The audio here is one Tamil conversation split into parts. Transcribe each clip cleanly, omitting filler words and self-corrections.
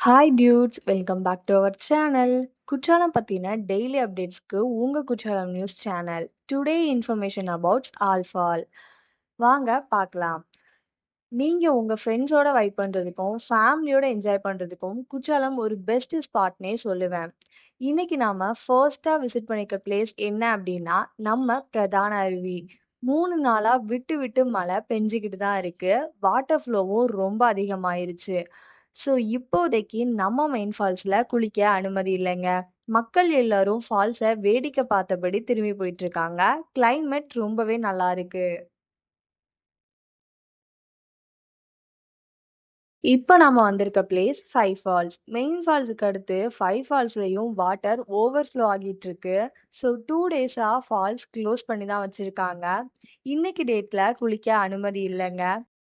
Hi dudes, welcome back to our channel. Courtallam பத்தின டெய்லி அப்டேட்ஸ்க்கு உங்க Courtallam news channel. Today information abouts all fall. வாங்க பார்க்கலாம். நீங்க உங்க ஃப்ரெண்ட்ஸோட வைப் பண்றதுக்கும், ஃபேமிலியோட என்ஜாய் பண்றதுக்கும் குற்றாலம் ஒரு பெஸ்ட் ஸ்பாட்னே சொல்லுவேன். இன்னைக்கு நாம ஃபர்ஸ்ட்டா விசிட் பண்ணிக்க பிளேஸ் என்ன அப்படின்னா, நம்ம பிரதான அருவி. 3 நாளா விட்டு விட்டு மழை பெஞ்சுக்கிட்டு தான் இருக்கு. வாட்டர் ஃப்ளோவும் ரொம்ப அதிகமாயிருச்சு. ஸோ இப்போதைக்கு நம்ம மெயின் ஃபால்ஸ்ல குளிக்க அனுமதி இல்லைங்க. மக்கள் எல்லாரும் ஃபால்ஸ வேடிக்கை பார்த்தபடி திரும்பி போயிட்டு இருக்காங்க. கிளைமேட் ரொம்பவே நல்லா இருக்கு. இப்ப நாம வந்திருக்க பிளேஸ் ஃபைவ் ஃபால்ஸ். மெயின் ஃபால்ஸுக்கு அடுத்து ஃபைவ் ஃபால்ஸ்லயும் வாட்டர் ஓவர்ஃப்ளோ ஆகிட்டு இருக்கு. ஸோ 2 டேஸா ஃபால்ஸ் க்ளோஸ் பண்ணி தான் வச்சிருக்காங்க. இன்னைக்கு டேட்ல குளிக்க அனுமதி இல்லைங்க.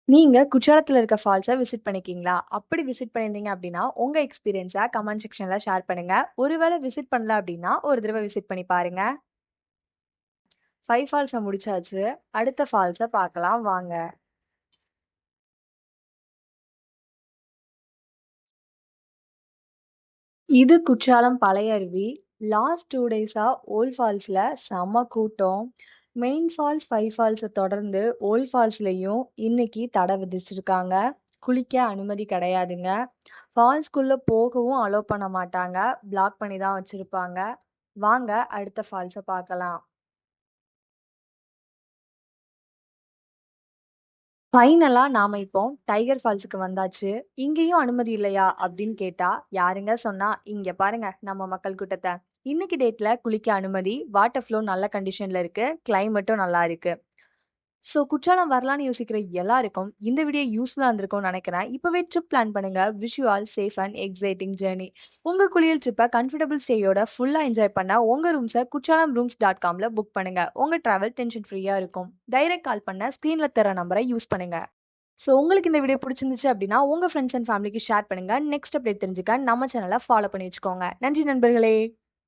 நீங்க குற்றாலத்துல இருக்க ஃபால்ஸ விசிட் பண்ணிருக்கீங்களா? அப்படி விசிட் பண்ணியிருந்தீங்க அப்படின்னா, உங்க எக்ஸ்பீரியன்ஸ கமெண்ட் செக்ஷன்ல ஷேர் பண்ணுங்க. ஒருவேளை விசிட் பண்ணல அப்படின்னா, ஒரு தடவ விசிட் பண்ணி பாருங்க. 5 ஃபால்ஸ முடிச்சாச்சு. அடுத்த ஃபால்ஸ பார்க்கலாம் வாங்க. இது குற்றாலம் பழைய அருவி. லாஸ்ட் 2 டேஸா ஓல்ட் ஃபால்ஸ்ல செம்ம கூட்டம். மெயின் ஃபால்ஸ், 5 ஃபால்ஸ தொடர்ந்து ஓல்ட் ஃபால்ஸ்லயும் இன்னைக்கு தடை விதிச்சிருக்காங்க. குளிக்க அனுமதி கிடையாதுங்க. ஃபால்ஸ்குள்ள போகவும் அலோ பண்ண மாட்டாங்க. பிளாக் பண்ணி தான் வச்சிருப்பாங்க. வாங்க அடுத்த ஃபால்ஸ பார்க்கலாம். ஃபைனலா நாம இப்போ டைகர் ஃபால்ஸுக்கு வந்தாச்சு. இங்கேயும் அனுமதி இல்லையா அப்படின்னு கேட்டா, யாருங்க சொன்னா? இங்க பாருங்க நம்ம மக்கள் கூட்டத்த. இன்னைக்கு டேட்ல குளிக்க அனுமதி. வாட்டர் ஃப்ளோ நல்ல கண்டிஷன்ல இருக்கு. கிளைமேட்டும் நல்லா இருக்கு. ஸோ குற்றாலம் வரலான்னு யோசிக்கிற எல்லாருக்கும் இந்த வீடியோ யூஸ்ஃபுல்லா இருந்திருக்கும்னு நினைக்கிறேன். இப்பவே ட்ரிப் பிளான் பண்ணுங்க. Wish you all safe and exciting journey. உங்க குளியல் ட்ரிப்ப கம்ஃபர்டபுள் ஸ்டேயோட ஃபுல்லா என்ஜாய் பண்ண உங்க ரூம்ஸ kuchalamrooms.comல புக் பண்ணுங்க. உங்க டிராவல் டென்ஷன் ஃப்ரீயா இருக்கும். டைரக்ட் கால் பண்ண ஸ்க்ரீன்ல தர நம்பரை யூஸ் பண்ணுங்க. ஸோ உங்களுக்கு இந்த வீடியோ பிடிச்சிருந்துச்சு அப்படின்னா, உங்க ஃப்ரெண்ட்ஸ் அண்ட் ஃபேமிலிக்கு ஷேர் பண்ணுங்க. நெக்ஸ்ட் அப்டேட் தெரிஞ்சுக்க நம்ம சேனலை ஃபாலோ பண்ணி வச்சுக்கோங்க. நன்றி நண்பர்களே.